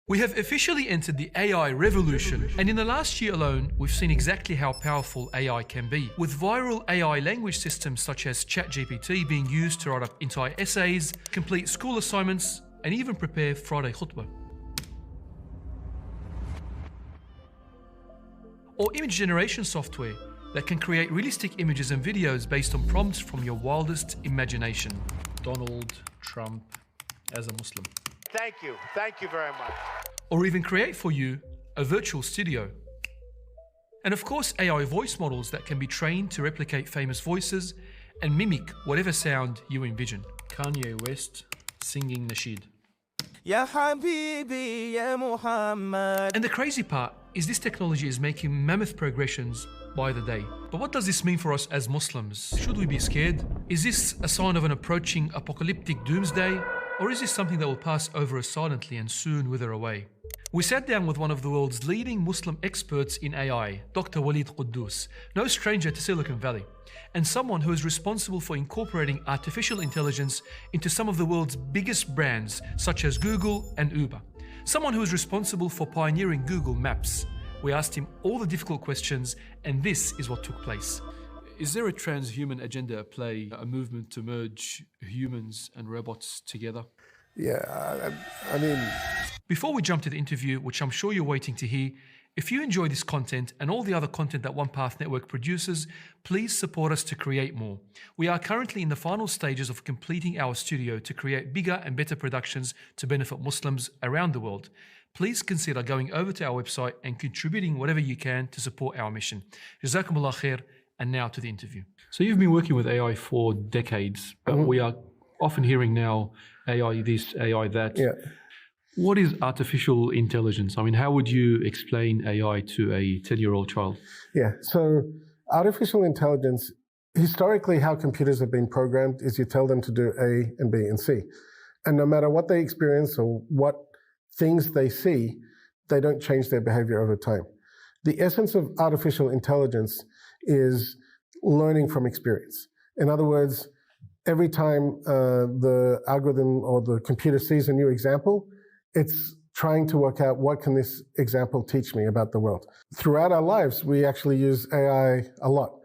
We have officially entered the AI revolution, and in the last year alone, we've seen exactly how powerful AI can be, with viral AI language systems such as ChatGPT being used to write up entire essays, complete school assignments, and even prepare Friday khutbah. Or image generation software that can create realistic images and videos based on prompts from your wildest imagination. Donald Trump as a Muslim. Thank you very much. Or even create for you a virtual studio. And of course, AI voice models that can be trained to replicate famous voices and mimic whatever sound you envision. Kanye West singing Nasheed. Ya Habibi, ya Muhammad. And the crazy part is this technology is making mammoth progressions by the day. But what does this mean for us as Muslims? Should we be scared? Is this a sign of an approaching apocalyptic doomsday? Or is this something that will pass over us silently and soon wither away? We sat down with one of the world's leading Muslim experts in AI, Dr. Waleed Kadous, no stranger to Silicon Valley, and someone who is responsible for incorporating artificial intelligence into some of the world's biggest brands, such as Google and Uber. Someone who is responsible for pioneering Google Maps. We asked him all the difficult questions, and this is what took place. Is there a transhuman agenda at play, a movement to merge humans and robots together? Yeah, I mean... Before we jump to the interview, which I'm sure you're waiting to hear, if you enjoy this content and all the other content that OnePath Network produces, please support us to create more. We are currently in the final stages of completing our studio to create bigger and better productions to benefit Muslims around the world. Please consider going over to our website and contributing whatever you can to support our mission. Jazakumullah khair. And now to the interview. So you've been working with AI for decades, but we are often hearing now AI this, AI that. Yeah. What is artificial intelligence? I mean, how would you explain AI to a 10-year-old child? Yeah, so artificial intelligence, historically how computers have been programmed is you tell them to do A and B and C. And no matter what they experience or what things they see, they don't change their behavior over time. The essence of artificial intelligence is learning from experience. In other words, every time the algorithm or the computer sees a new example, it's trying to work out what can this example teach me about the world. Throughout our lives, we actually use AI a lot.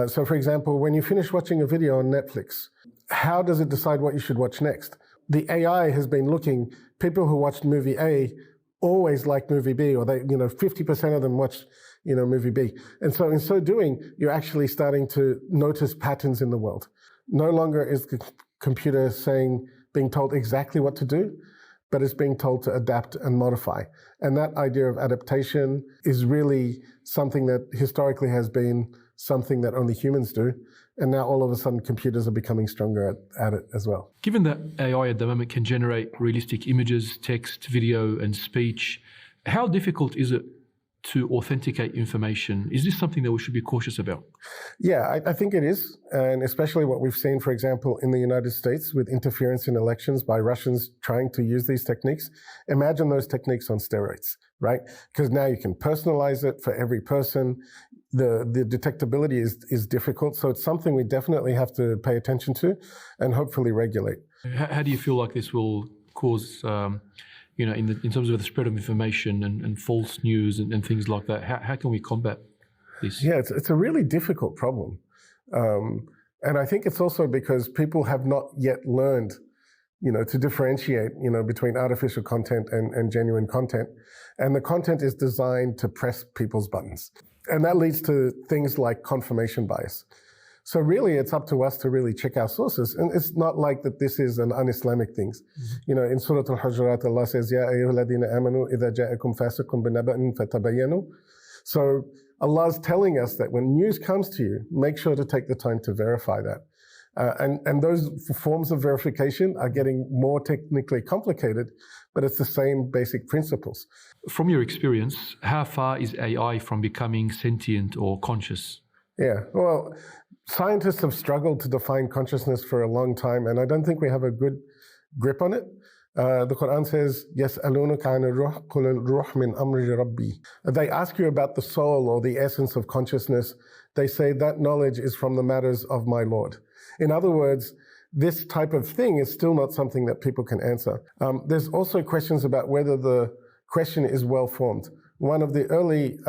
So for example, when you finish watching a video on Netflix, how does it decide what you should watch next? The AI has been looking, people who watched movie A always like movie B, or they, 50% of them watch movie B. And so in so doing, you're actually starting to notice patterns in the world. No longer is the computer being told exactly what to do, but it's being told to adapt and modify. And that idea of adaptation is really something that historically has been something that only humans do. And now all of a sudden computers are becoming stronger at it as well. Given that AI at the moment can generate realistic images, text, video, and speech, how difficult is it to authenticate information? Is this something that we should be cautious about? Yeah, I think it is. And especially what we've seen, for example, in the United States with interference in elections by Russians trying to use these techniques. Imagine those techniques on steroids, right? Because now you can personalize it for every person. The detectability is difficult. So it's something we definitely have to pay attention to and hopefully regulate. How do you feel like this will cause in terms of the spread of information and false news and things like that? How can we combat this? Yeah, it's a really difficult problem. And I think it's also because people have not yet learned, to differentiate, between artificial content and genuine content. And the content is designed to press people's buttons. And that leads to things like confirmation bias. So really, it's up to us to really check our sources. And it's not like that this is an un-Islamic thing. In Surah Al-Hujurat, Allah says, Ya ayyuhalladhina amanu idha ja'akum fasiqun binaba'in fatabayyanu. So Allah's telling us that when news comes to you, make sure to take the time to verify that. And those forms of verification are getting more technically complicated, but it's the same basic principles. From your experience, how far is AI from becoming sentient or conscious? Yeah, well, scientists have struggled to define consciousness for a long time, and I don't think we have a good grip on it. The Quran says, يَسْأَلُونَكَ عَنِ الرُّوحِ قُلِ الرُّوحُ مِنْ أَمْرِ رَبِّي. They ask you about the soul or the essence of consciousness. They say that knowledge is from the matters of my Lord. In other words, this type of thing is still not something that people can answer. There's also questions about whether the question is well formed. One of the early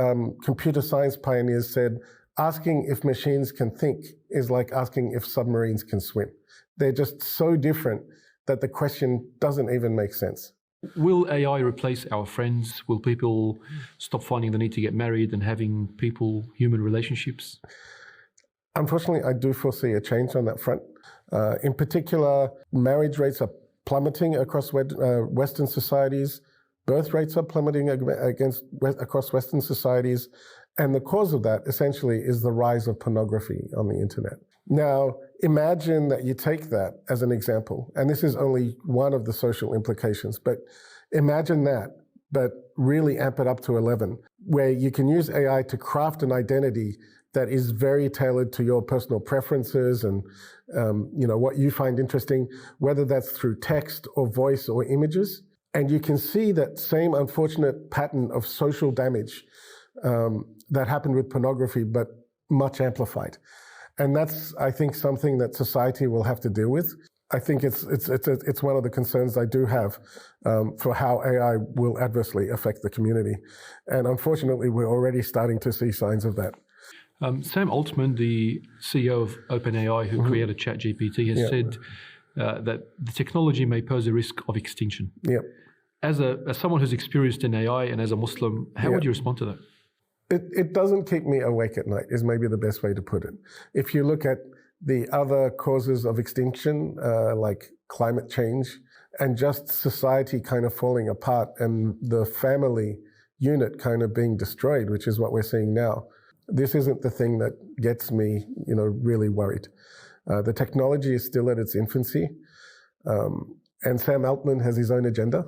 computer science pioneers said, asking if machines can think is like asking if submarines can swim. They're just so different that the question doesn't even make sense. Will AI replace our friends? Will people stop finding the need to get married and having human relationships? Unfortunately, I do foresee a change on that front. In particular, marriage rates are plummeting across Western societies. Birth rates are plummeting across Western societies. And the cause of that, essentially, is the rise of pornography on the internet. Now, imagine that you take that as an example, and this is only one of the social implications, but imagine that, but really amp it up to 11, where you can use AI to craft an identity that is very tailored to your personal preferences and what you find interesting, whether that's through text or voice or images. And you can see that same unfortunate pattern of social damage that happened with pornography, but much amplified. And that's, I think, something that society will have to deal with. I think it's one of the concerns I do have for how AI will adversely affect the community. And unfortunately, we're already starting to see signs of that. Sam Altman, the CEO of OpenAI, who created ChatGPT, has said that the technology may pose a risk of extinction. Yep. As someone who's experienced in AI and as a Muslim, how would you respond to that? It doesn't keep me awake at night, is maybe the best way to put it. If you look at the other causes of extinction, like climate change, and just society kind of falling apart and the family unit kind of being destroyed, which is what we're seeing now, this isn't the thing that gets me, really worried. The technology is still at its infancy, and Sam Altman has his own agenda.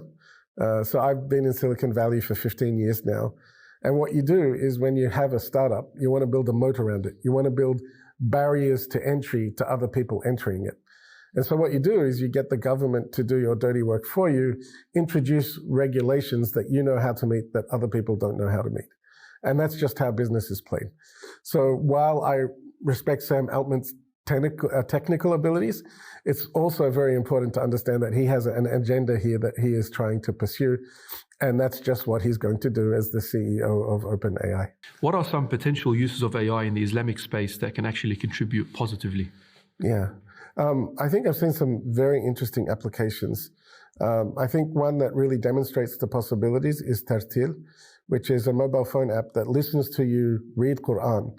So I've been in Silicon Valley for 15 years now. And what you do is when you have a startup, you want to build a moat around it. You want to build barriers to entry to other people entering it. And so what you do is you get the government to do your dirty work for you, introduce regulations that you know how to meet that other people don't know how to meet. And that's just how business is played. So while I respect Sam Altman's technical abilities, it's also very important to understand that he has an agenda here that he is trying to pursue. And that's just what he's going to do as the CEO of OpenAI. What are some potential uses of AI in the Islamic space that can actually contribute positively? Yeah, I think I've seen some very interesting applications. I think one that really demonstrates the possibilities is Tartil, which is a mobile phone app that listens to you read Quran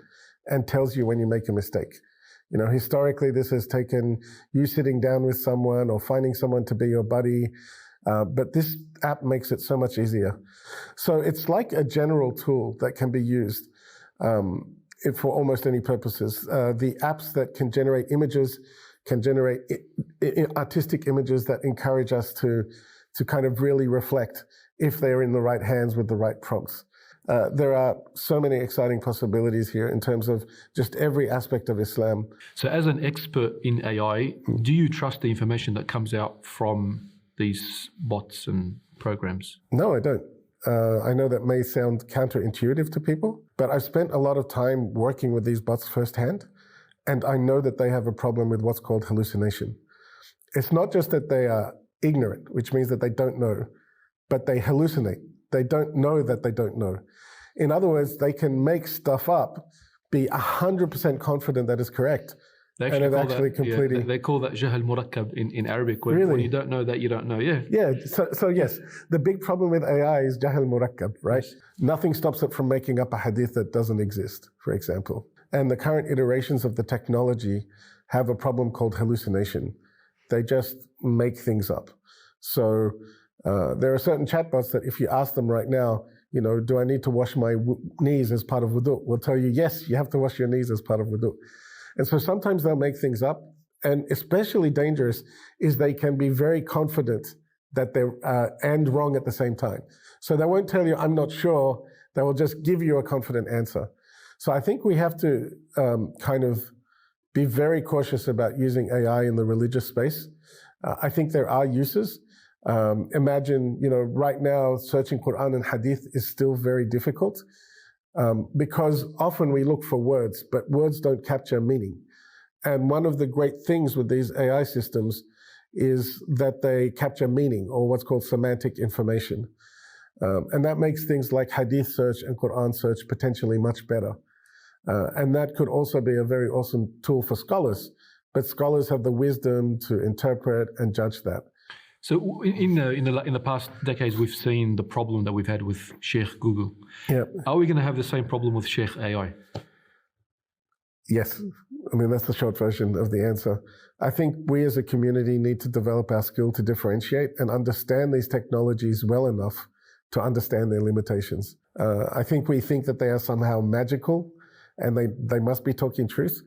and tells you when you make a mistake. Historically, this has taken you sitting down with someone or finding someone to be your buddy. But this app makes it so much easier. So it's like a general tool that can be used for almost any purposes. The apps that can generate images can generate artistic images that encourage us to kind of really reflect if they're in the right hands with the right prompts. There are so many exciting possibilities here in terms of just every aspect of Islam. So as an expert in AI, do you trust the information that comes out from these bots and programs? No, I don't. I know that may sound counterintuitive to people, but I've spent a lot of time working with these bots firsthand, and I know that they have a problem with what's called hallucination. It's not just that they are ignorant, which means that they don't know, but they hallucinate. They don't know that they don't know. In other words, they can make stuff up, be 100% confident that it's correct, They call that jahl murakkab in Arabic, when you don't know that you don't know. Yeah. So yes, the big problem with AI is jahl murakkab, right? Yes. Nothing stops it from making up a hadith that doesn't exist, for example. And the current iterations of the technology have a problem called hallucination. They just make things up. So there are certain chatbots that if you ask them right now, do I need to wash my knees as part of wudu? Will tell you, yes, you have to wash your knees as part of wudu. And so sometimes they'll make things up, and especially dangerous is they can be very confident that they're and wrong at the same time. So they won't tell you, I'm not sure. They will just give you a confident answer. So I think we have to kind of be very cautious about using AI in the religious space. I think there are uses. Imagine, right now searching Quran and Hadith is still very difficult. Because often we look for words, but words don't capture meaning. And one of the great things with these AI systems is that they capture meaning, or what's called semantic information. And that makes things like Hadith search and Quran search potentially much better. And that could also be a very awesome tool for scholars, but scholars have the wisdom to interpret and judge that. So in the past decades, we've seen the problem that we've had with Sheikh Google. Yeah. Are we going to have the same problem with Sheikh AI? Yes. I mean, that's the short version of the answer. I think we as a community need to develop our skill to differentiate and understand these technologies well enough to understand their limitations. I think we think that they are somehow magical and they must be talking truth,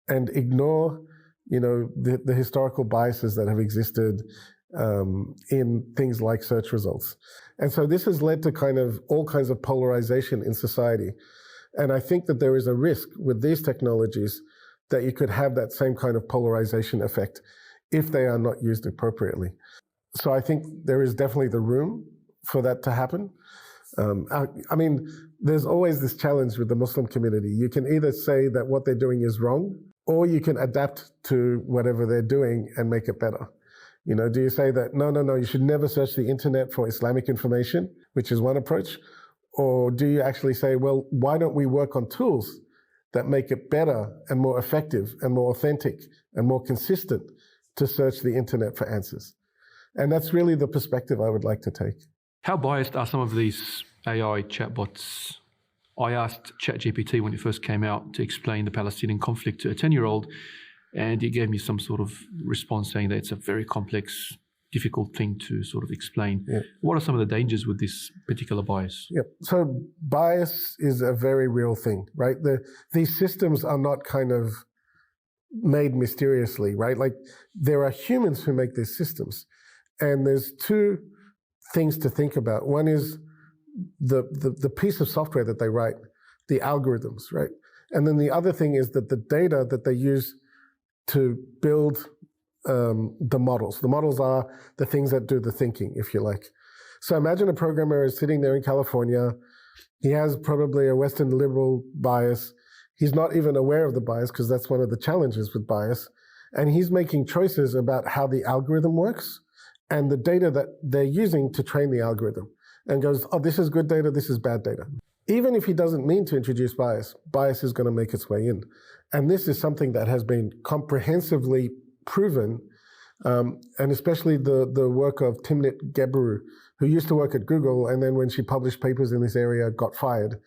and ignore, the historical biases that have existed in things like search results. And so this has led to all kinds of polarization in society. And I think that there is a risk with these technologies that you could have that same kind of polarization effect if they are not used appropriately. So I think there is definitely the room for that to happen. I mean, there's always this challenge with the Muslim community. You can either say that what they're doing is wrong, or you can adapt to whatever they're doing and make it better. Do you say that, no, you should never search the internet for Islamic information, which is one approach? Or do you actually say, well, why don't we work on tools that make it better and more effective and more authentic and more consistent to search the internet for answers? And that's really the perspective I would like to take. How biased are some of these AI chatbots? I asked ChatGPT when it first came out to explain the Palestinian conflict to a 10-year-old, and it gave me some sort of response saying that it's a very complex, difficult thing to sort of explain. Yeah. What are some of the dangers with this particular bias? Yep. So bias is a very real thing, right? These systems are not made mysteriously, right? Like, there are humans who make these systems. And there's two things to think about. One is the piece of software that they write, the algorithms, right? And then the other thing is that the data that they use to build the models. The models are the things that do the thinking, if you like. So imagine a programmer is sitting there in California. He has probably a Western liberal bias. He's not even aware of the bias, because that's one of the challenges with bias. And he's making choices about how the algorithm works and the data that they're using to train the algorithm, and goes, oh, this is good data, this is bad data. Even if he doesn't mean to introduce bias, bias is going to make its way in. And this is something that has been comprehensively proven, and especially the work of Timnit Gebru, who used to work at Google, and then when she published papers in this area, got fired,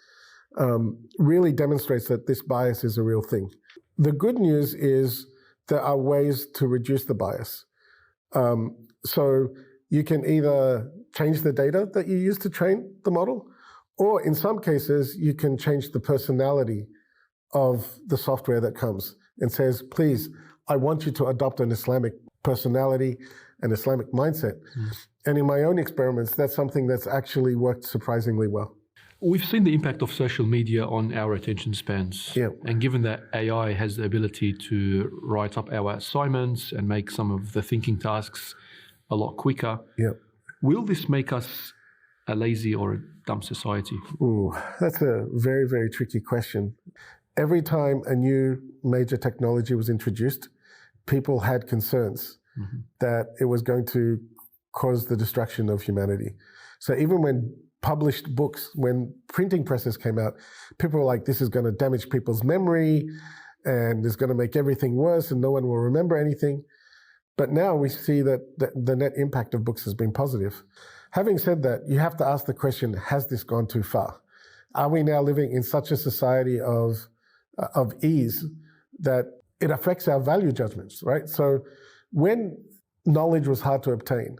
really demonstrates that this bias is a real thing. The good news is there are ways to reduce the bias. So you can either change the data that you use to train the model, or in some cases, you can change the personality of the software that comes and says, please, I want you to adopt an Islamic personality, an Islamic mindset. And in my own experiments, that's something that's actually worked surprisingly well. We've seen the impact of social media on our attention spans. Yeah. And given that AI has the ability to write up our assignments and make some of the thinking tasks a lot quicker, yeah, will this make us a lazy or a dumb society? Ooh, that's a very, very tricky question. Every time a new major technology was introduced, people had concerns that it was going to cause the destruction of humanity. So even when published books, when printing presses came out, people were like, this is going to damage people's memory and it's going to make everything worse and no one will remember anything. But now we see that the net impact of books has been positive. Having said that, you have to ask the question, has this gone too far? Are we now living in such a society of ease that it affects our value judgments, right? So when knowledge was hard to obtain,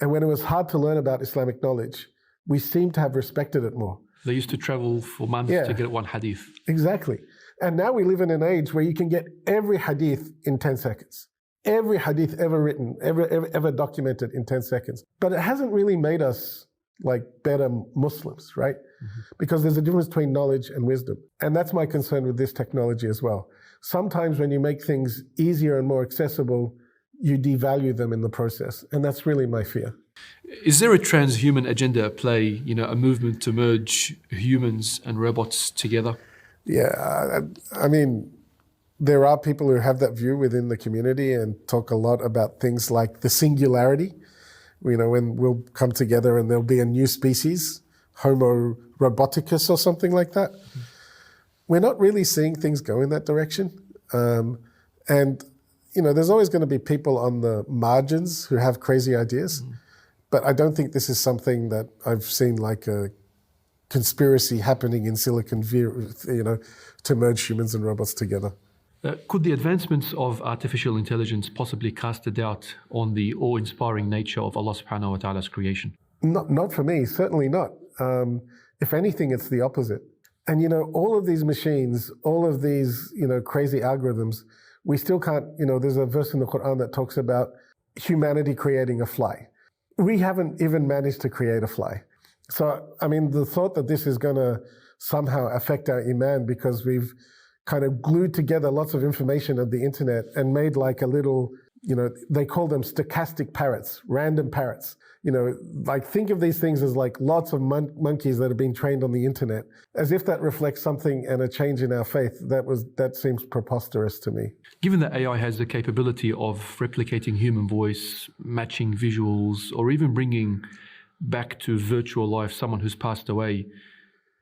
and when it was hard to learn about Islamic knowledge, we seem to have respected it more. They used to travel for months to get one hadith. Exactly. And now we live in an age where you can get every hadith in 10 seconds. Every hadith ever written, ever documented in 10 seconds. But it hasn't really made us like better Muslims, right? Because there's a difference between knowledge and wisdom. And that's my concern with this technology as well. Sometimes when you make things easier and more accessible, you devalue them in the process. And that's really my fear. Is there a transhuman agenda at play, a movement to merge humans and robots together? Yeah, I mean, there are people who have that view within the community and talk a lot about things like the singularity, when we'll come together and there'll be a new species, Homo roboticus or something like that. We're not really seeing things go in that direction. And there's always going to be people on the margins who have crazy ideas. But I don't think this is something that I've seen like a conspiracy happening in Silicon Valley, to merge humans and robots together. Could the advancements of artificial intelligence possibly cast a doubt on the awe-inspiring nature of Allah subhanahu wa ta'ala's creation? Not for me, certainly not. If anything, it's the opposite. And all of these machines, all of these crazy algorithms, we still can't, there's a verse in the Quran that talks about humanity creating a fly. We haven't even managed to create a fly. So, the thought that this is going to somehow affect our iman because we've kind of glued together lots of information of the internet and made like a little, they call them stochastic parrots, random parrots. Like think of these things as like lots of monkeys that have been trained on the internet, as if that reflects something and a change in our faith. That seems preposterous to me. Given that AI has the capability of replicating human voice, matching visuals, or even bringing back to virtual life someone who's passed away,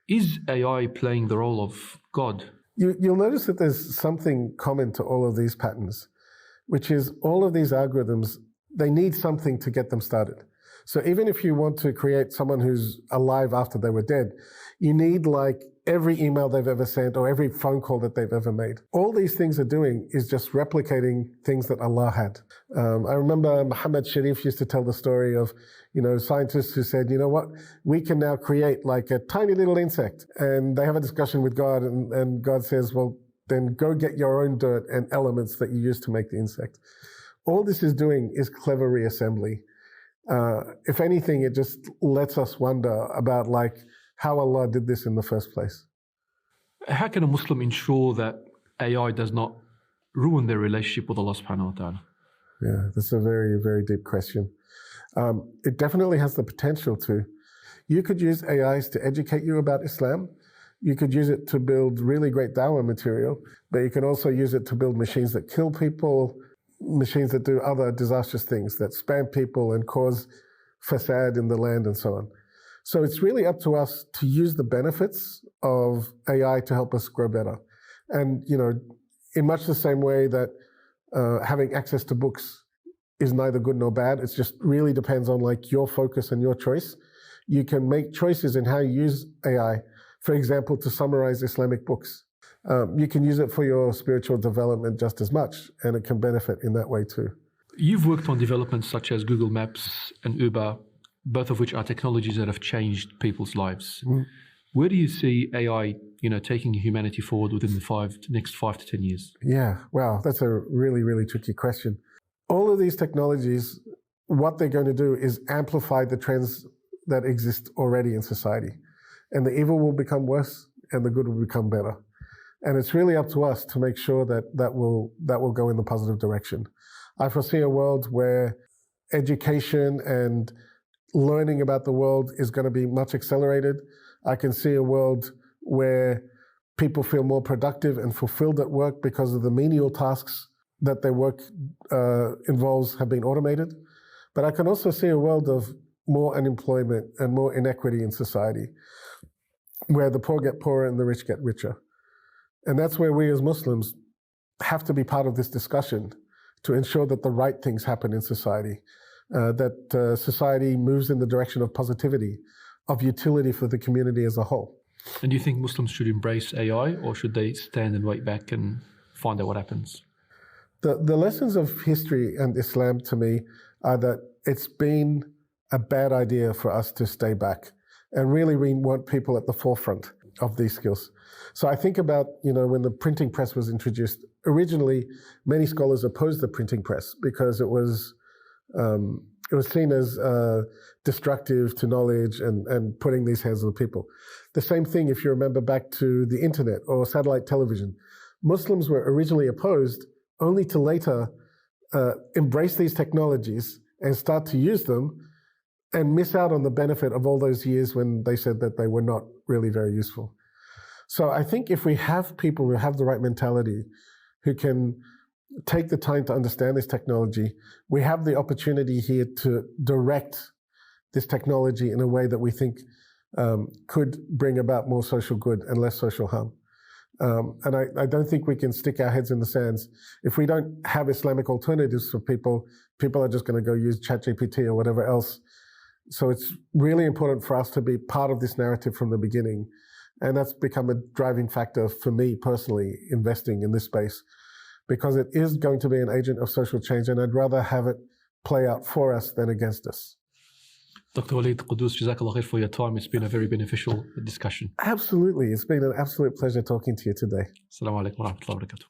is AI playing the role of God? You'll notice that there's something common to all of these patterns, which is all of these algorithms, they need something to get them started. So even if you want to create someone who's alive after they were dead, you need like every email they've ever sent or every phone call that they've ever made. All these things are doing is just replicating things that Allah had. I remember Muhammad Sharif used to tell the story of, scientists who said, we can now create like a tiny little insect. And they have a discussion with God and God says, well, then go get your own dirt and elements that you use to make the insect. All this is doing is clever reassembly. If anything, it just lets us wonder about like how Allah did this in the first place. How can a Muslim ensure that AI does not ruin their relationship with Allah subhanahu wa ta'ala? Yeah, that's a very, very deep question. It definitely has the potential to. You could use AIs to educate you about Islam. You could use it to build really great dawah material, but you can also use it to build machines that kill people, machines that do other disastrous things, that spam people and cause fasad in the land and so on. So it's really up to us to use the benefits of AI to help us grow better. And, in much the same way that having access to books is neither good nor bad, it just really depends on like your focus and your choice. You can make choices in how you use AI, for example, to summarize Islamic books. You can use it for your spiritual development just as much, and it can benefit in that way too. You've worked on developments such as Google Maps and Uber, both of which are technologies that have changed people's lives. Where do you see AI, taking humanity forward within the next 5 to 10 years? Yeah, wow, that's a really, really tricky question. All of these technologies, what they're going to do is amplify the trends that exist already in society. And the evil will become worse and the good will become better. And it's really up to us to make sure that will go in the positive direction. I foresee a world where education and learning about the world is going to be much accelerated. I can see a world where people feel more productive and fulfilled at work because of the menial tasks that their work involves have been automated. But I can also see a world of more unemployment and more inequity in society, where the poor get poorer and the rich get richer. And that's where we as Muslims have to be part of this discussion to ensure that the right things happen in society, that society moves in the direction of positivity, of utility for the community as a whole. And do you think Muslims should embrace AI, or should they stand and wait back and find out what happens? The lessons of history and Islam to me are that it's been a bad idea for us to stay back. And really we want people at the forefront of these skills. So I think about, when the printing press was introduced, originally many scholars opposed the printing press because it was seen as destructive to knowledge and putting these hands on the people. The same thing if you remember back to the internet or satellite television. Muslims were originally opposed only to later embrace these technologies and start to use them and miss out on the benefit of all those years when they said that they were not really very useful. So I think if we have people who have the right mentality, who can take the time to understand this technology, we have the opportunity here to direct this technology in a way that we think could bring about more social good and less social harm. And I don't think we can stick our heads in the sands. If we don't have Islamic alternatives for people, people are just going to go use ChatGPT or whatever else. So it's really important for us to be part of this narrative from the beginning. And that's become a driving factor for me personally, investing in this space, because it is going to be an agent of social change, and I'd rather have it play out for us than against us. Dr. Waleed, Kadous, Jazakallah khair for your time. It's been a very beneficial discussion. Absolutely. It's been an absolute pleasure talking to you today. Assalamu alaikum wa rahmatullahi wa barakatuh.